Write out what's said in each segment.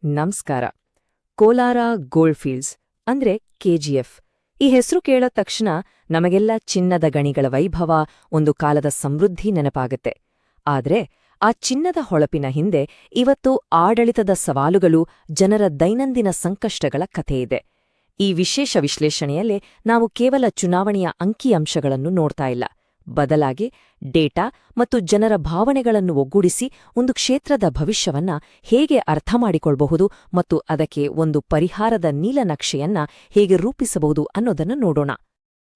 ನಮಸ್ಕಾರ. ಕೋಲಾರ ಗೋಲ್ಡ್ಫೀಲ್ಡ್ಸ್ ಅಂದ್ರೆ ಕೆಜಿಎಫ್. ಈ ಹೆಸರು ಕೇಳ ತಕ್ಷಣ ನಮಗೆಲ್ಲ ಚಿನ್ನದ ಗಣಿಗಳ ವೈಭವ, ಒಂದು ಕಾಲದ ಸಮೃದ್ಧಿ ನೆನಪಾಗತ್ತೆ. ಆದ್ರೆ ಆ ಚಿನ್ನದ ಹೊಳಪಿನ ಹಿಂದೆ ಇವತ್ತು ಆಡಳಿತದ ಸವಾಲುಗಳು, ಜನರ ದೈನಂದಿನ ಸಂಕಷ್ಟಗಳ ಕಥೆಯಿದೆ. ಈ ವಿಶೇಷ ವಿಶ್ಲೇಷಣೆಯಲ್ಲಿ ನಾವು ಕೇವಲ ಚುನಾವಣೆಯ ಅಂಕಿಅಂಶಗಳನ್ನು ನೋಡ್ತಾ ಇಲ್ಲ, ಬದಲಾಗಿ ಡೇಟಾ ಮತ್ತು ಜನರ ಭಾವನೆಗಳನ್ನು ಒಗ್ಗೂಡಿಸಿ ಒಂದು ಕ್ಷೇತ್ರದ ಭವಿಷ್ಯವನ್ನ ಹೇಗೆ ಅರ್ಥಮಾಡಿಕೊಳ್ಬಹುದು ಮತ್ತು ಅದಕ್ಕೆ ಒಂದು ಪರಿಹಾರದ ನೀಲನಕ್ಷೆಯನ್ನ ಹೇಗೆ ರೂಪಿಸಬಹುದು ಅನ್ನೋದನ್ನು ನೋಡೋಣ.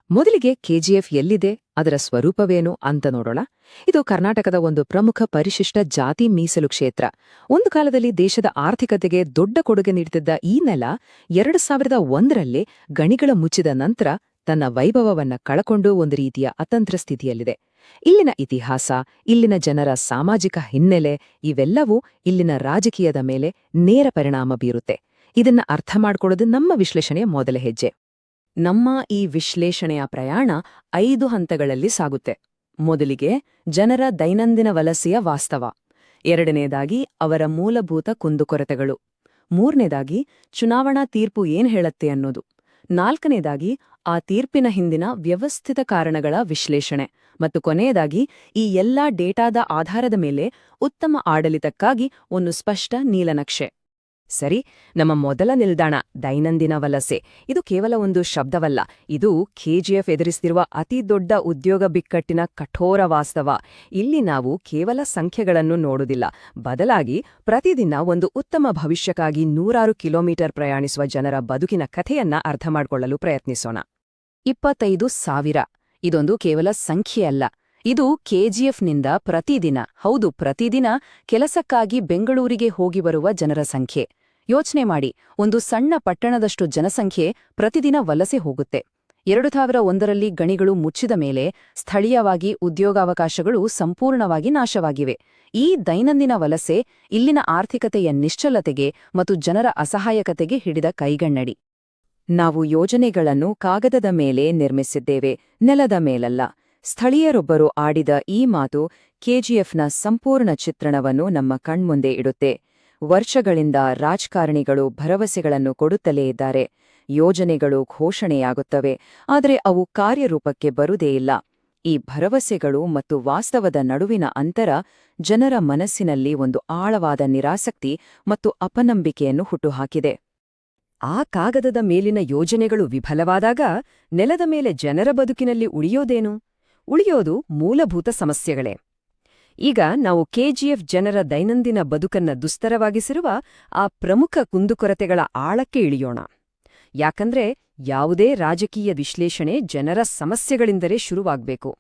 ಮೊದಲಿಗೆ ಕೆಜಿಎಫ್ ಎಲ್ಲಿದೆ, ಅದರ ಸ್ವರೂಪವೇನು ಅಂತ ನೋಡೋಣ. ಇದು ಕರ್ನಾಟಕದ ಒಂದು ಪ್ರಮುಖ ಪರಿಶಿಷ್ಟ ಜಾತಿ ಮೀಸಲು ಕ್ಷೇತ್ರ. ಒಂದು ಕಾಲದಲ್ಲಿ ದೇಶದ ಆರ್ಥಿಕತೆಗೆ ದೊಡ್ಡ ಕೊಡುಗೆ ನೀಡುತ್ತಿದ್ದ ಈ ನೆಲ 2001ರಲ್ಲಿ ಗಣಿಗಳ ಮುಚ್ಚಿದ ನಂತರ ತನ್ನ ವೈಭವವನ್ನ ಕಳಕೊಂಡು ಒಂದು ರೀತಿಯ ಅತಂತ್ರ ಸ್ಥಿತಿಯಲ್ಲಿದೆ. ಇಲ್ಲಿನ ಇತಿಹಾಸ, ಇಲ್ಲಿನ ಜನರ ಸಾಮಾಜಿಕ ಹಿನ್ನೆಲೆ, ಇವೆಲ್ಲವೂ ಇಲ್ಲಿನ ರಾಜಕೀಯದ ಮೇಲೆ ನೇರ ಪರಿಣಾಮ ಬೀರುತ್ತೆ. ಇದನ್ನ ಅರ್ಥ ಮಾಡ್ಕೊಳ್ಳೋದು ನಮ್ಮ ವಿಶ್ಲೇಷಣೆಯ ಮೊದಲ ಹೆಜ್ಜೆ. ನಮ್ಮ ಈ ವಿಶ್ಲೇಷಣೆಯ ಪ್ರಯಾಣ 5 ಹಂತಗಳಲ್ಲಿ ಸಾಗುತ್ತೆ. ಮೊದಲಿಗೆ ಜನರ ದೈನಂದಿನ ವಲಸೆಯ ವಾಸ್ತವ. ಎರಡನೇದಾಗಿ ಅವರ ಮೂಲಭೂತ ಕುಂದುಕೊರತೆಗಳು. ಮೂರನೇದಾಗಿ ಚುನಾವಣಾ ತೀರ್ಪು ಏನ್ ಹೇಳತ್ತೆ ಅನ್ನೋದು. ನಾಲ್ಕನೇದಾಗಿ ಆ ತೀರ್ಪಿನ ಹಿಂದಿನ ವ್ಯವಸ್ಥಿತ ಕಾರಣಗಳ ವಿಶ್ಲೇಷಣೆ. ಮತ್ತು ಕೊನೆಯದಾಗಿ ಈ ಎಲ್ಲಾ ಡೇಟಾದ ಆಧಾರದ ಮೇಲೆ ಉತ್ತಮ ಆಡಳಿತಕ್ಕಾಗಿ ಒಂದು ಸ್ಪಷ್ಟ ನೀಲನಕ್ಷೆ. ಸರಿ, ನಮ್ಮ ಮೊದಲ ನಿಲ್ದಾಣ ದೈನಂದಿನ ವಲಸೆ. ಇದು ಕೇವಲ ಒಂದು ಶಬ್ದವಲ್ಲ, ಇದು ಕೆಜಿಎಫ್ ಎದುರಿಸ್ತಿರುವ ಅತಿ ದೊಡ್ಡ ಉದ್ಯೋಗ ಬಿಕ್ಕಟ್ಟಿನ ಕಠೋರ ವಾಸ್ತವ. ಇಲ್ಲಿ ನಾವು ಕೇವಲ ಸಂಖ್ಯೆಗಳನ್ನು ನೋಡುವುದಿಲ್ಲ, ಬದಲಾಗಿ ಪ್ರತಿದಿನ ಒಂದು ಉತ್ತಮ ಭವಿಷ್ಯಕ್ಕಾಗಿ 100 ಕಿಲೋಮೀಟರ್ ಪ್ರಯಾಣಿಸುವ ಜನರ ಬದುಕಿನ ಕಥೆಯನ್ನ ಅರ್ಥಮಾಡಿಕೊಳ್ಳಲು ಪ್ರಯತ್ನಿಸೋಣ. 25,000 ಇದೊಂದು ಕೇವಲ ಸಂಖ್ಯೆಯಲ್ಲ, ಇದು ಕೆಜಿಎಫ್ನಿಂದ ಪ್ರತಿದಿನ ಕೆಲಸಕ್ಕಾಗಿ ಬೆಂಗಳೂರಿಗೆ ಹೋಗಿ ಬರುವ ಜನರ ಸಂಖ್ಯೆ. ಯೋಚನೆ ಮಾಡಿ, ಒಂದು ಸಣ್ಣ ಪಟ್ಟಣದಷ್ಟು ಜನಸಂಖ್ಯೆ ಪ್ರತಿದಿನ ವಲಸೆ ಹೋಗುತ್ತೆ. 2001ರಲ್ಲಿ ಗಣಿಗಳು ಮುಚ್ಚಿದ ಮೇಲೆ ಸ್ಥಳೀಯವಾಗಿ ಉದ್ಯೋಗಾವಕಾಶಗಳು ಸಂಪೂರ್ಣವಾಗಿ ನಾಶವಾಗಿವೆ. ಈ ದೈನಂದಿನ ವಲಸೆ ಇಲ್ಲಿನ ಆರ್ಥಿಕತೆಯ ನಿಶ್ಚಲತೆಗೆ ಮತ್ತು ಜನರ ಅಸಹಾಯಕತೆಗೆ ಹಿಡಿದ ಕೈಗನ್ನಡಿ. ನಾವು ಯೋಜನೆಗಳನ್ನು ಕಾಗದದ ಮೇಲೆ ನಿರ್ಮಿಸಿದ್ದೇವೆ, ನೆಲದ ಮೇಲಲ್ಲ. ಸ್ಥಳೀಯರೊಬ್ಬರು ಆಡಿದ ಈ ಮಾತು ಕೆಜಿಎಫ್ನ ಸಂಪೂರ್ಣ ಚಿತ್ರಣವನ್ನು ನಮ್ಮ ಕಣ್ಮುಂದೆ ಇಡುತ್ತೆ. ವರ್ಷಗಳಿಂದ ರಾಜಕಾರಣಿಗಳು ಭರವಸೆಗಳನ್ನು ಕೊಡುತ್ತಲೇ ಇದ್ದಾರೆ. ಯೋಜನೆಗಳು ಘೋಷಣೆಯಾಗುತ್ತವೆ, ಆದರೆ ಅವು ಕಾರ್ಯರೂಪಕ್ಕೆ ಬರುವುದೇ ಇಲ್ಲ. ಈ ಭರವಸೆಗಳು ಮತ್ತು ವಾಸ್ತವದ ನಡುವಿನ ಅಂತರ ಜನರ ಮನಸ್ಸಿನಲ್ಲಿ ಒಂದು ಆಳವಾದ ನಿರಾಸಕ್ತಿ ಮತ್ತು ಅಪನಂಬಿಕೆಯನ್ನು ಹುಟ್ಟುಹಾಕಿದೆ. ಆ ಕಾಗದದ ಮೇಲಿನ ಯೋಜನೆಗಳು ವಿಫಲವಾದಾಗ ನೆಲದ ಮೇಲೆ ಜನರ ಬದುಕಿನಲ್ಲಿ ಉಳಿಯೋದು ಮೂಲಭೂತ ಸಮಸ್ಯೆಗಳೇ. ಈಗ ನಾವು ಕೆಜಿಎಫ್ ಜನರ ದೈನಂದಿನ ಬದುಕನ್ನ ದುಸ್ತರವಾಗಿಸಿರುವ ಆ ಪ್ರಮುಖ ಕುಂದುಕೊರತೆಗಳ ಆಳಕ್ಕೆ ಇಳಿಯೋಣ. ಯಾಕಂದ್ರೆ ಯಾವುದೇ ರಾಜಕೀಯ ವಿಶ್ಲೇಷಣೆ ಜನರ ಸಮಸ್ಯೆಗಳಿಂದಲೇ ಶುರುವಾಗಬೇಕು.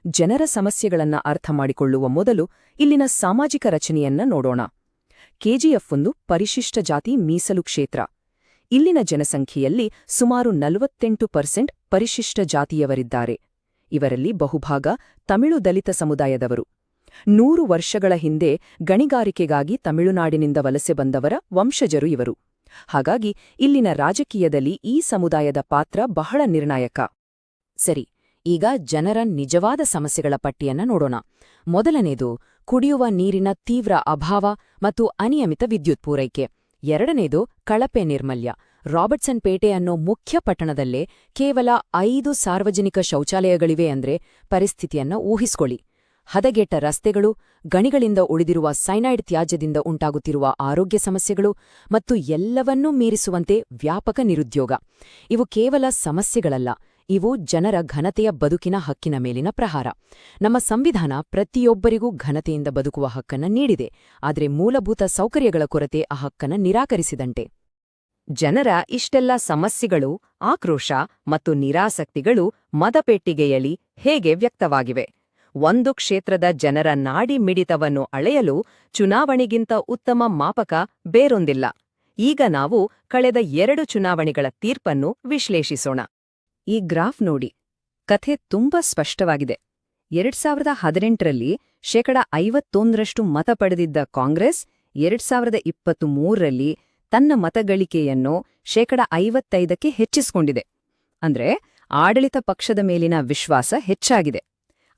ಜನರ ಸಮಸ್ಯೆಗಳನ್ನ ಅರ್ಥ ಮಾಡಿಕೊಳ್ಳುವ ಮೊದಲು ಇಲ್ಲಿನ ಸಾಮಾಜಿಕ ರಚನೆಯನ್ನ ನೋಡೋಣ. ಕೆಜಿಎಫ್ ಒಂದು ಪರಿಶಿಷ್ಟ ಜಾತಿ ಮೀಸಲು ಕ್ಷೇತ್ರ. ಇಲ್ಲಿನ ಜನಸಂಖ್ಯೆಯಲ್ಲಿ ಸುಮಾರು 48% ಪರಿಶಿಷ್ಟ ಜಾತಿಯವರಿದ್ದಾರೆ. ಇವರಲ್ಲಿ ಬಹುಭಾಗ ತಮಿಳು ದಲಿತ ಸಮುದಾಯದವರು. 100 ವರ್ಷಗಳ ಹಿಂದೆ ಗಣಿಗಾರಿಕೆಗಾಗಿ ತಮಿಳುನಾಡಿನಿಂದ ವಲಸೆ ಬಂದವರ ವಂಶಜರು ಇವರು. ಹಾಗಾಗಿ ಇಲ್ಲಿನ ರಾಜಕೀಯದಲ್ಲಿ ಈ ಸಮುದಾಯದ ಪಾತ್ರ ಬಹಳ ನಿರ್ಣಾಯಕ. ಸರಿ, ಈಗ ಜನರ ನಿಜವಾದ ಸಮಸ್ಯೆಗಳ ಪಟ್ಟಿಯನ್ನ ನೋಡೋಣ. ಮೊದಲನೇದು ಕುಡಿಯುವ ನೀರಿನ ತೀವ್ರ ಅಭಾವ ಮತ್ತು ಅನಿಯಮಿತ ವಿದ್ಯುತ್ ಪೂರೈಕೆ. ಎರಡನೇದು ಕಳಪೆ ನಿರ್ಮಲ್ಯ. ರಾಬರ್ಟ್ಸನ್ ಪೇಟೆ ಅನ್ನೋ ಮುಖ್ಯ ಪಟ್ಟಣದಲ್ಲೇ ಕೇವಲ 5 ಸಾರ್ವಜನಿಕ ಶೌಚಾಲಯಗಳಿವೆ ಅಂದ್ರೆ ಪರಿಸ್ಥಿತಿಯನ್ನ ಊಹಿಸ್ಕೊಳ್ಳಿ. ಹದಗೆಟ್ಟ ರಸ್ತೆಗಳು, ಗಣಿಗಳಿಂದ ಉಳಿದಿರುವ ಸೈನೈಡ್ ತ್ಯಾಜ್ಯದಿಂದ ಉಂಟಾಗುತ್ತಿರುವ ಆರೋಗ್ಯ ಸಮಸ್ಯೆಗಳು ಮತ್ತು ಎಲ್ಲವನ್ನೂ ಮೀರಿಸುವಂತೆ ವ್ಯಾಪಕ ನಿರುದ್ಯೋಗ. ಇವು ಕೇವಲ ಸಮಸ್ಯೆಗಳಲ್ಲ, ಇವು ಜನರ ಘನತೆಯ ಬದುಕಿನ ಹಕ್ಕಿನ ಮೇಲಿನ ಪ್ರಹಾರ. ನಮ್ಮ ಸಂವಿಧಾನ ಪ್ರತಿಯೊಬ್ಬರಿಗೂ ಘನತೆಯಿಂದ ಬದುಕುವ ಹಕ್ಕನ್ನ ನೀಡಿದೆ, ಆದರೆ ಮೂಲಭೂತ ಸೌಕರ್ಯಗಳ ಕೊರತೆ ಆ ಹಕ್ಕನ್ನ ನಿರಾಕರಿಸಿದಂತೆ. ಜನರ ಇಷ್ಟೆಲ್ಲ ಸಮಸ್ಯೆಗಳು, ಆಕ್ರೋಶ ಮತ್ತು ನಿರಾಸಕ್ತಿಗಳು ಮತಪೆಟ್ಟಿಗೆಯಲ್ಲಿ ಹೇಗೆ ವ್ಯಕ್ತವಾಗಿವೆ? ಒಂದು ಕ್ಷೇತ್ರದ ಜನರ ನಾಡಿ ಮಿಡಿತವನ್ನು ಅಳೆಯಲು ಚುನಾವಣೆಗಿಂತ ಉತ್ತಮ ಮಾಪಕ ಬೇರೊಂದಿಲ್ಲ. ಈಗ ನಾವು ಕಳೆದ 2 ಚುನಾವಣೆಗಳ ತೀರ್ಪನ್ನು ವಿಶ್ಲೇಷಿಸೋಣ. ಈ ಗ್ರಾಫ್ ನೋಡಿ, ಕಥೆ ತುಂಬಾ ಸ್ಪಷ್ಟವಾಗಿದೆ. 2018ರಲ್ಲಿ 51% ಮತ ಪಡೆದಿದ್ದ ಕಾಂಗ್ರೆಸ್ 2023ರಲ್ಲಿ ತನ್ನ ಮತಗಳಿಕೆಯನ್ನು 55ಕ್ಕೆ ಹೆಚ್ಚಿಸಿಕೊಂಡಿದೆ. ಅಂದ್ರೆ ಆಡಳಿತ ಪಕ್ಷದ ಮೇಲಿನ ವಿಶ್ವಾಸ ಹೆಚ್ಚಾಗಿದೆ.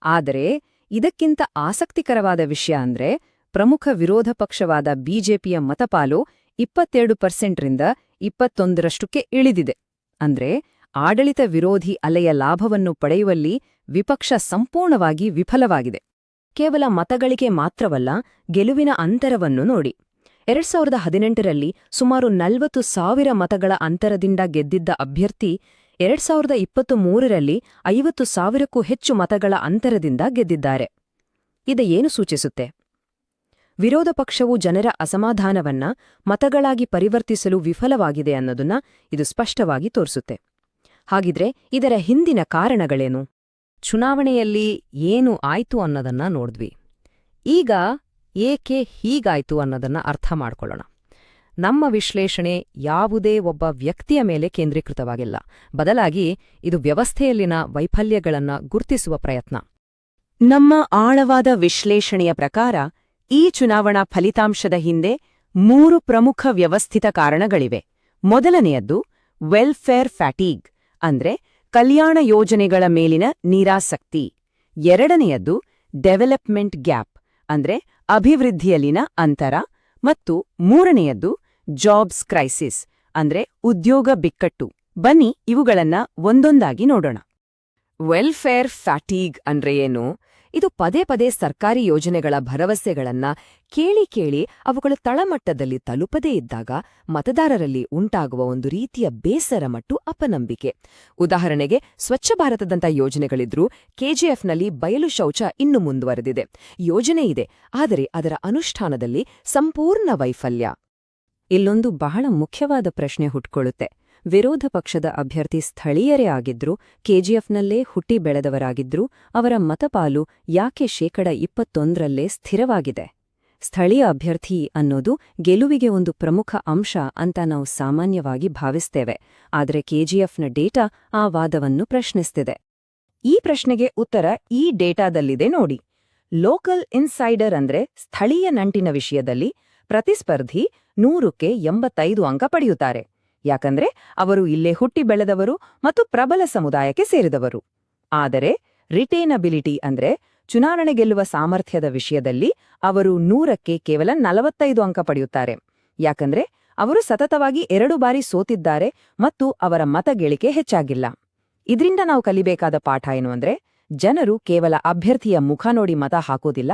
ಆದರೆ ಇದಕ್ಕಿಂತ ಆಸಕ್ತಿಕರವಾದ ವಿಷಯ ಅಂದ್ರೆ ಪ್ರಮುಖ ವಿರೋಧ ಪಕ್ಷವಾದ ಬಿಜೆಪಿಯ ಮತಪಾಲು 22%ರಿಂದ 21%ಕ್ಕೆ ಇಳಿದಿದೆ. ಅಂದ್ರೆ ಆಡಳಿತ ವಿರೋಧಿ ಅಲೆಯ ಲಾಭವನ್ನು ಪಡೆಯುವಲ್ಲಿ ವಿಪಕ್ಷ ಸಂಪೂರ್ಣವಾಗಿ ವಿಫಲವಾಗಿದೆ. ಕೇವಲ ಮತಗಳಿಕೆ ಮಾತ್ರವಲ್ಲ, ಗೆಲುವಿನ ಅಂತರವನ್ನು ನೋಡಿ. 2018ರಲ್ಲಿ ಸುಮಾರು 40,000 ಮತಗಳ ಅಂತರದಿಂದ ಗೆದ್ದಿದ್ದ ಅಭ್ಯರ್ಥಿ 2023ರಲ್ಲಿ 50,000ಕ್ಕೂ ಹೆಚ್ಚು ಮತಗಳ ಅಂತರದಿಂದ ಗೆದ್ದಿದ್ದಾರೆ. ಇದು ಏನು ಸೂಚಿಸುತ್ತೆ? ವಿರೋಧ ಪಕ್ಷವು ಜನರ ಅಸಮಾಧಾನವನ್ನ ಮತಗಳಾಗಿ ಪರಿವರ್ತಿಸಲು ವಿಫಲವಾಗಿದೆ ಅನ್ನೋದನ್ನ ಇದು ಸ್ಪಷ್ಟವಾಗಿ ತೋರಿಸುತ್ತೆ. ಹಾಗಿದ್ರೆ ಇದರ ಹಿಂದಿನ ಕಾರಣಗಳೇನು? ಚುನಾವಣೆಯಲ್ಲಿ ಏನು ಆಯ್ತು ಅನ್ನೋದನ್ನ ನೋಡಿದ್ವಿ. ಈಗ ಏಕೆ ಹೀಗಾಯ್ತು ಅನ್ನೋದನ್ನ ಅರ್ಥ ಮಾಡ್ಕೊಳ್ಳೋಣ. ನಮ್ಮ ವಿಶ್ಲೇಷಣೆ ಯಾವುದೇ ಒಬ್ಬ ವ್ಯಕ್ತಿಯ ಮೇಲೆ ಕೇಂದ್ರೀಕೃತವಾಗಿಲ್ಲ, ಬದಲಾಗಿ ಇದು ವ್ಯವಸ್ಥೆಯಲ್ಲಿನ ವೈಫಲ್ಯಗಳನ್ನ ಗುರ್ತಿಸುವ ಪ್ರಯತ್ನ. ನಮ್ಮ ಆಳವಾದ ವಿಶ್ಲೇಷಣೆಯ ಪ್ರಕಾರ ಈ ಚುನಾವಣಾ ಫಲಿತಾಂಶದ ಹಿಂದೆ 3 ಪ್ರಮುಖ ವ್ಯವಸ್ಥಿತ ಕಾರಣಗಳಿವೆ. ಮೊದಲನೆಯದ್ದು ವೆಲ್ಫೇರ್ ಫ್ಯಾಟೀಗ್, ಅಂದ್ರೆ ಕಲ್ಯಾಣ ಯೋಜನೆಗಳ ಮೇಲಿನ ನಿರಾಸಕ್ತಿ. ಎರಡನೆಯದ್ದು ಡೆವಲಪ್ಮೆಂಟ್ ಗ್ಯಾಪ್, ಅಂದ್ರೆ ಅಭಿವೃದ್ಧಿಯಲ್ಲಿನ ಅಂತರ. ಮತ್ತು ಮೂರನೆಯದ್ದು ಜಾಬ್ಸ್ ಕ್ರೈಸಿಸ್, ಅಂದ್ರೆ ಉದ್ಯೋಗ ಬಿಕ್ಕಟ್ಟು. ಬನ್ನಿ ಇವುಗಳನ್ನ ಒಂದೊಂದಾಗಿ ನೋಡೋಣ. ವೆಲ್ಫೇರ್ ಫ್ಯಾಟೀಗ್ ಅಂದ್ರೆ ಏನು? ಇದು ಪದೇ ಪದೇ ಸರ್ಕಾರಿ ಯೋಜನೆಗಳ ಭರವಸೆಗಳನ್ನ ಕೇಳಿ ಅವುಗಳು ತಳಮಟ್ಟದಲ್ಲಿ ತಲುಪದೇ ಇದ್ದಾಗ ಮತದಾರರಲ್ಲಿ ಉಂಟಾಗುವ ಒಂದು ರೀತಿಯ ಬೇಸರ ಮತ್ತು ಅಪನಂಬಿಕೆ. ಉದಾಹರಣೆಗೆ, ಸ್ವಚ್ಛ ಭಾರತದಂಥ ಯೋಜನೆಗಳಿದ್ರೂ ಕೆಜಿಎಫ್ನಲ್ಲಿ ಬಯಲು ಶೌಚ ಇನ್ನೂ ಮುಂದುವರೆದಿದೆ. ಯೋಜನೆ ಇದೆ, ಆದರೆ ಅದರ ಅನುಷ್ಠಾನದಲ್ಲಿ ಸಂಪೂರ್ಣ ವೈಫಲ್ಯ. ಇಲ್ಲೊಂದು ಬಹಳ ಮುಖ್ಯವಾದ ಪ್ರಶ್ನೆ ಹುಟ್ಕೊಳ್ಳುತ್ತೆ. ವಿರೋಧ ಪಕ್ಷದ ಅಭ್ಯರ್ಥಿ ಸ್ಥಳೀಯರೇ ಆಗಿದ್ರು, ಕೆಜಿಎಫ್ನಲ್ಲೇ ಹುಟ್ಟಿ ಬೆಳೆದವರಾಗಿದ್ರು, ಅವರ ಮತಪಾಲು ಯಾಕೆ 21%ರಲ್ಲೇ ಸ್ಥಿರವಾಗಿದೆ? ಸ್ಥಳೀಯ ಅಭ್ಯರ್ಥಿ ಅನ್ನೋದು ಗೆಲುವಿಗೆ ಒಂದು ಪ್ರಮುಖ ಅಂಶ ಅಂತ ನಾವು ಸಾಮಾನ್ಯವಾಗಿ ಭಾವಿಸ್ತೇವೆ. ಆದರೆ ಕೆಜಿಎಫ್ನ ಡೇಟಾ ಆ ವಾದವನ್ನು ಪ್ರಶ್ನಿಸ್ತಿದೆ. ಈ ಪ್ರಶ್ನೆಗೆ ಉತ್ತರ ಈ ಡೇಟಾದಲ್ಲಿದೆ ನೋಡಿ. ಲೋಕಲ್ ಇನ್ಸೈಡರ್ ಅಂದ್ರೆ ಸ್ಥಳೀಯ ನಂಟಿನ ವಿಷಯದಲ್ಲಿ ಪ್ರತಿಸ್ಪರ್ಧಿ 100ಕ್ಕೆ 85 ಅಂಕ ಪಡೆಯುತ್ತಾರೆ. ಯಾಕಂದ್ರೆ ಅವರು ಇಲ್ಲೇ ಹುಟ್ಟಿ ಬೆಳೆದವರು ಮತ್ತು ಪ್ರಬಲ ಸಮುದಾಯಕ್ಕೆ ಸೇರಿದವರು. ಆದರೆ ರಿಟೇನಬಿಲಿಟಿ ಅಂದ್ರೆ ಚುನಾವಣೆ ಗೆಲ್ಲುವ ಸಾಮರ್ಥ್ಯದ ವಿಷಯದಲ್ಲಿ ಅವರು 100ಕ್ಕೆ ಕೇವಲ 45 ಅಂಕ ಪಡೆಯುತ್ತಾರೆ. ಯಾಕಂದ್ರೆ ಅವರು ಸತತವಾಗಿ 2 ಬಾರಿ ಸೋತಿದ್ದಾರೆ ಮತ್ತು ಅವರ ಮತ ಗಳಿಕೆ ಹೆಚ್ಚಾಗಿಲ್ಲ. ಇದರಿಂದ ನಾವು ಕಲಿಬೇಕಾದ ಪಾಠ ಏನು ಅಂದ್ರೆ, ಜನರು ಕೇವಲ ಅಭ್ಯರ್ಥಿಯ ಮುಖ ನೋಡಿ ಮತ ಹಾಕೋದಿಲ್ಲ,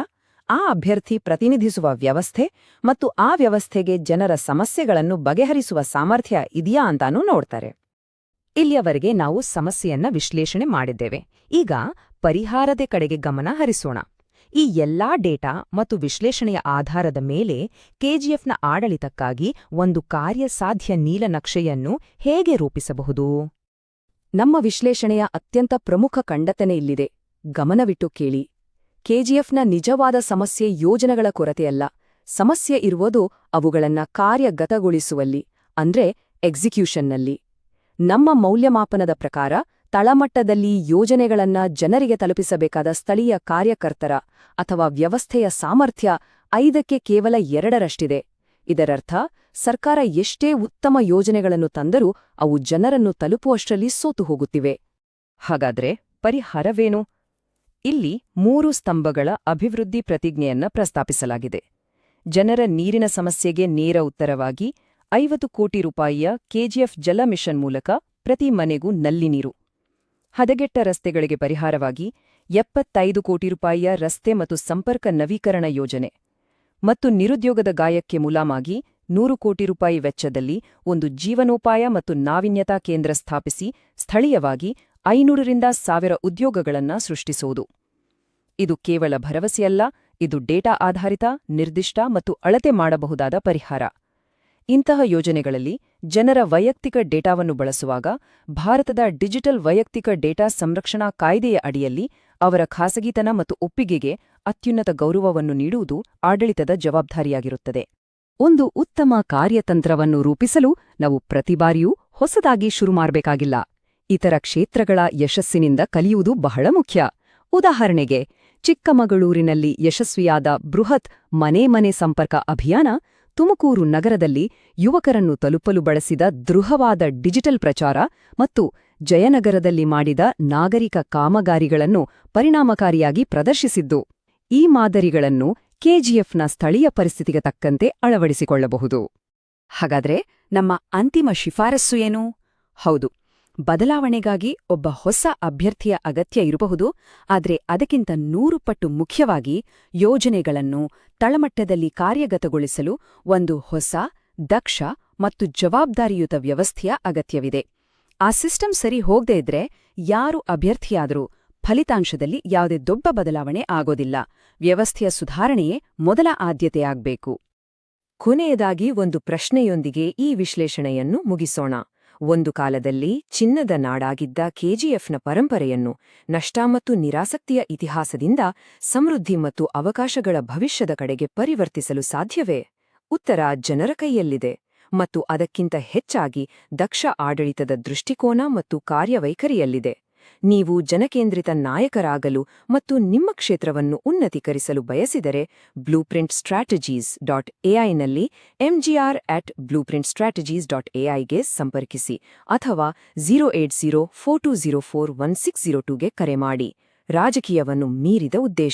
ಆ ಅಭ್ಯರ್ಥಿ ಪ್ರತಿನಿಧಿಸುವ ವ್ಯವಸ್ಥೆ ಮತ್ತು ಆ ವ್ಯವಸ್ಥೆಗೆ ಜನರ ಸಮಸ್ಯೆಗಳನ್ನು ಬಗೆಹರಿಸುವ ಸಾಮರ್ಥ್ಯ ಇದೆಯಾ ಅಂತಾನೂ ನೋಡ್ತಾರೆ. ಇಲ್ಲಿಯವರೆಗೆ ನಾವು ಸಮಸ್ಯೆಯನ್ನ ವಿಶ್ಲೇಷಣೆ ಮಾಡಿದ್ದೇವೆ. ಈಗ ಪರಿಹಾರದ ಕಡೆಗೆ ಗಮನ ಹರಿಸೋಣ. ಈ ಎಲ್ಲಾ ಡೇಟಾ ಮತ್ತು ವಿಶ್ಲೇಷಣೆಯ ಆಧಾರದ ಮೇಲೆ ಕೆಜಿಎಫ್ನ ಆಡಳಿತಕ್ಕಾಗಿ ಒಂದು ಕಾರ್ಯಸಾಧ್ಯ ನೀಲನಕ್ಷೆಯನ್ನು ಹೇಗೆ ರೂಪಿಸಬಹುದು? ನಮ್ಮ ವಿಶ್ಲೇಷಣೆಯ ಅತ್ಯಂತ ಪ್ರಮುಖ ಖಂಡನೆ ಇಲ್ಲಿದೆ. ಗಮನವಿಟ್ಟು ಕೇಳಿ. ಕೆಜಿಎಫ್ನ ನಿಜವಾದ ಸಮಸ್ಯೆ ಯೋಜನೆಗಳ ಕೊರತೆಯಲ್ಲ. ಸಮಸ್ಯೆ ಇರುವುದು ಅವುಗಳನ್ನ ಕಾರ್ಯಗತಗೊಳಿಸುವಲ್ಲಿ, ಅಂದ್ರೆ ಎಕ್ಸಿಕ್ಯೂಷನ್ನಲ್ಲಿ. ನಮ್ಮ ಮೌಲ್ಯಮಾಪನದ ಪ್ರಕಾರ ತಳಮಟ್ಟದಲ್ಲಿ ಯೋಜನೆಗಳನ್ನ ಜನರಿಗೆ ತಲುಪಿಸಬೇಕಾದ ಸ್ಥಳೀಯ ಕಾರ್ಯಕರ್ತರ ಅಥವಾ ವ್ಯವಸ್ಥೆಯ ಸಾಮರ್ಥ್ಯ 5ಕ್ಕೆ ಕೇವಲ 2ರಷ್ಟಿದೆ. ಇದರರ್ಥ ಸರ್ಕಾರ ಎಷ್ಟೇ ಉತ್ತಮ ಯೋಜನೆಗಳನ್ನು ತಂದರೂ ಅವು ಜನರನ್ನು ತಲುಪುವಷ್ಟರಲ್ಲಿ ಸೋತು ಹೋಗುತ್ತಿವೆ. ಹಾಗಾದ್ರೆ ಪರಿಹಾರವೇನು? ಇಲ್ಲಿ 3 ಸ್ತಂಭಗಳ ಅಭಿವೃದ್ಧಿ ಪ್ರತಿಜ್ಞೆಯನ್ನ ಪ್ರಸ್ತಾಪಿಸಲಾಗಿದೆ. ಜನರ ನೀರಿನ ಸಮಸ್ಯೆಗೆ ನೇರ ಉತ್ತರವಾಗಿ 50 ಕೋಟಿ ರೂಪಾಯಿಯ ಕೆಜಿಎಫ್ ಜಲ ಮಿಷನ್ ಮೂಲಕ ಪ್ರತಿ ಮನೆಗೂ ನಲ್ಲಿ ನೀರು. ಹದಗೆಟ್ಟ ರಸ್ತೆಗಳಿಗೆ ಪರಿಹಾರವಾಗಿ 75 ಕೋಟಿ ರೂಪಾಯಿಯ ರಸ್ತೆ ಮತ್ತು ಸಂಪರ್ಕ ನವೀಕರಣ ಯೋಜನೆ. ಮತ್ತು ನಿರುದ್ಯೋಗದ ಗಾಯಕ್ಕೆ ಮುಲಾಮಾಗಿ 100 ಕೋಟಿ ರೂಪಾಯಿ ವೆಚ್ಚದಲ್ಲಿ ಒಂದು ಜೀವನೋಪಾಯ ಮತ್ತು ನಾವೀನ್ಯತಾ ಕೇಂದ್ರ ಸ್ಥಾಪಿಸಿ ಸ್ಥಳೀಯವಾಗಿ 500ರಿಂದ 1000 ಉದ್ಯೋಗಗಳನ್ನ ಸೃಷ್ಟಿಸುವುದು. ಇದು ಕೇವಲ ಭರವಸೆಯಲ್ಲ, ಇದು ಡೇಟಾ ಆಧಾರಿತ, ನಿರ್ದಿಷ್ಟ ಮತ್ತು ಅಳತೆ ಮಾಡಬಹುದಾದ ಪರಿಹಾರ. ಇಂತಹ ಯೋಜನೆಗಳಲ್ಲಿ ಜನರ ವೈಯಕ್ತಿಕ ಡೇಟಾವನ್ನು ಬಳಸುವಾಗ ಭಾರತದ ಡಿಜಿಟಲ್ ವೈಯಕ್ತಿಕ ಡೇಟಾ ಸಂರಕ್ಷಣಾ ಕಾಯ್ದೆಯ ಅಡಿಯಲ್ಲಿ ಅವರ ಖಾಸಗಿತನ ಮತ್ತು ಒಪ್ಪಿಗೆಗೆ ಅತ್ಯುನ್ನತ ಗೌರವವನ್ನು ನೀಡುವುದು ಆಡಳಿತದ ಜವಾಬ್ದಾರಿಯಾಗಿರುತ್ತದೆ. ಒಂದು ಉತ್ತಮ ಕಾರ್ಯತಂತ್ರವನ್ನು ರೂಪಿಸಲು ನಾವು ಪ್ರತಿ ಬಾರಿಯೂ ಹೊಸದಾಗಿ ಶುರು ಮಾಡಬೇಕಾಗಿಲ್ಲ. ಇತರ ಕ್ಷೇತ್ರಗಳ ಯಶಸ್ಸಿನಿಂದ ಕಲಿಯುವುದು ಬಹಳ ಮುಖ್ಯ. ಉದಾಹರಣೆಗೆ, ಚಿಕ್ಕಮಗಳೂರಿನಲ್ಲಿ ಯಶಸ್ವಿಯಾದ ಬೃಹತ್ ಮನೆ ಸಂಪರ್ಕ ಅಭಿಯಾನ ತುಮಕೂರು ನಗರದಲ್ಲಿ ಯುವಕರನ್ನು ತಲುಪಲು ಬಳಸಿದ ದೃಢವಾದ ಡಿಜಿಟಲ್ ಪ್ರಚಾರ ಮತ್ತು ಜಯನಗರದಲ್ಲಿ ಮಾಡಿದ ನಾಗರಿಕ ಕಾಮಗಾರಿಗಳನ್ನು ಪರಿಣಾಮಕಾರಿಯಾಗಿ ಪ್ರದರ್ಶಿಸಿದ್ದು. ಈ ಮಾದರಿಗಳನ್ನು ಕೆಜಿಎಫ್ನ ಸ್ಥಳೀಯ ಪರಿಸ್ಥಿತಿಗೆ ತಕ್ಕಂತೆ ಅಳವಡಿಸಿಕೊಳ್ಳಬಹುದು. ಹಾಗಾದ್ರೆ ನಮ್ಮ ಅಂತಿಮ ಶಿಫಾರಸ್ಸು ಏನು? ಹೌದು, ಬದಲಾವಣೆಗಾಗಿ ಒಬ್ಬ ಹೊಸ ಅಭ್ಯರ್ಥಿಯ ಅಗತ್ಯ ಇರಬಹುದು, ಆದರೆ ಅದಕ್ಕಿಂತ 100 ಪಟ್ಟು ಮುಖ್ಯವಾಗಿ ಯೋಜನೆಗಳನ್ನು ತಳಮಟ್ಟದಲ್ಲಿ ಕಾರ್ಯಗತಗೊಳಿಸಲು ಒಂದು ಹೊಸ, ದಕ್ಷ ಮತ್ತು ಜವಾಬ್ದಾರಿಯುತ ವ್ಯವಸ್ಥೆಯ ಅಗತ್ಯವಿದೆ. ಆ ಸಿಸ್ಟಮ್ ಸರಿ ಹೋಗದೇ ಇದ್ರೆ ಯಾರು ಅಭ್ಯರ್ಥಿಯಾದರೂ ಫಲಿತಾಂಶದಲ್ಲಿ ಯಾವುದೇ ದೊಡ್ಡ ಬದಲಾವಣೆ ಆಗೋದಿಲ್ಲ. ವ್ಯವಸ್ಥೆಯ ಸುಧಾರಣೆಯೇ ಮೊದಲ ಆದ್ಯತೆಯಾಗಬೇಕು. ಕೊನೆಯದಾಗಿ ಒಂದು ಪ್ರಶ್ನೆಯೊಂದಿಗೆ ಈ ವಿಶ್ಲೇಷಣೆಯನ್ನು ಮುಗಿಸೋಣ. ಒಂದು ಕಾಲದಲ್ಲಿ ಚಿನ್ನದ ನಾಡಾಗಿದ್ದ ಕೆಜಿಎಫ್ನ ಪರಂಪರೆಯನ್ನು ನಷ್ಟ ಮತ್ತು ನಿರಾಸಕ್ತಿಯ ಇತಿಹಾಸದಿಂದ ಸಮೃದ್ಧಿ ಮತ್ತು ಅವಕಾಶಗಳ ಭವಿಷ್ಯದ ಕಡೆಗೆ ಪರಿವರ್ತಿಸಲು ಸಾಧ್ಯವೇ? ಉತ್ತರ ಜನರ ಕೈಯಲ್ಲಿದೆ, ಮತ್ತು ಅದಕ್ಕಿಂತ ಹೆಚ್ಚಾಗಿ ದಕ್ಷ ಆಡಳಿತದ ದೃಷ್ಟಿಕೋನ ಮತ್ತು ಕಾರ್ಯವೈಖರಿಯಲ್ಲಿದೆ. ನೀವು ಜನಕೇಂದ್ರಿತ ನಾಯಕರಾಗಲು ಮತ್ತು ನಿಮ್ಮ ಕ್ಷೇತ್ರವನ್ನು ಉನ್ನತೀಕರಿಸಲು ಬಯಸಿದರೆ blueprintstrategies.ai ನಲ್ಲಿ mgr@blueprintstrategies.ai ಗೆ ಸಂಪರ್ಕಿಸಿ ಅಥವಾ 08042041602ಗೆ ಕರೆ ಮಾಡಿ. ರಾಜಕೀಯವನ್ನು ಮೀರಿದ ಉದ್ದೇಶ.